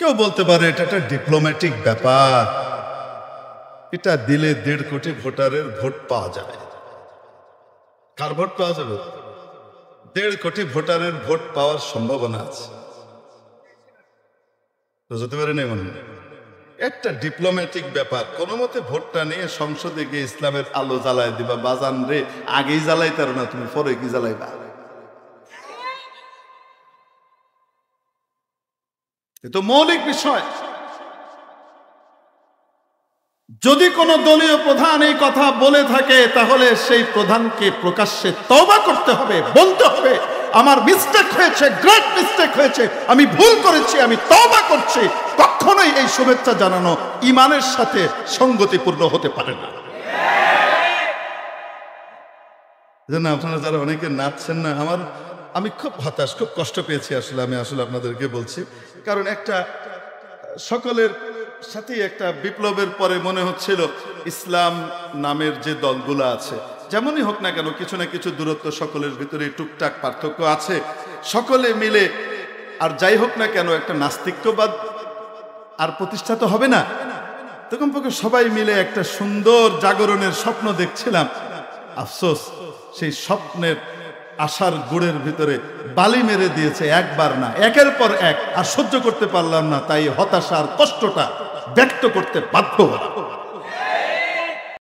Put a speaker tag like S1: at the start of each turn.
S1: কেউ বলতে পারে এটা একটা ডিপ্লোম্যাটিক ব্যাপার, এটা দিলে 1.5 কোটি ভোটারের ভোট পাওয়া যাবে। কার ভোট পাওয়া যাবে? 1.5 কোটি ভোটারের ভোট পাওয়ার সম্ভাবনা আছে। বুঝতে পারেন? এমন একটা ডিপ্লোম্যাটিক ব্যাপার, কোনো মতে ভোটটা নিয়ে সংসদে গিয়ে ইসলামের আলো জ্বালায় দিবা। বাজান রে, আগেই জ্বালাইতার না, তুমি পরে কি জ্বালাইবা? এ তো মৌলিক বিষয়। যদি কোনো দলীয় প্রধান এই কথা বলে থাকে, তাহলে সেই প্রধানকে প্রকাশ্যে তওবা করতে হবে, বলতে হবে আমার মিস্টেক হয়েছে, গ্রেট মিস্টেক হয়েছে, আমি ভুল করেছি, আমি তওবা করছি। কখনোই এই শুভেচ্ছা জানানো ঈমানের সাথে সঙ্গতিপূর্ণ হতে পারে না। জানেন, আপনারা যারা অনেকে নাচছেন না, আমি খুব হতাশ, খুব কষ্ট পেয়েছি আসলে। আমি আপনাদেরকে বলছি, কারণ একটা সকলের সাথে একটা বিপ্লবের পরে মনে হচ্ছিল ইসলাম নামের যে দলগুলো আছে, যেমনই হোক না কেন, কিছু না কিছু দূরত্ব সকলের ভিতরে, টুকটাক পার্থক্য আছে, সকলে মিলে আর যাই হোক না কেন একটা নাস্তিক্যবাদ আর প্রতিষ্ঠা তো হবে না। তখন পক্ষে সবাই মিলে একটা সুন্দর জাগরণের স্বপ্ন দেখছিলাম। আফসোস, সেই স্বপ্নের আশার গুড়ের ভিতরে বালি মেরে দিয়েছে, একবার না একের পর এক। আর সহ্য করতে পারলাম না, তাই হতাশার কষ্টটা ব্যক্ত করতে বাধ্য হলাম।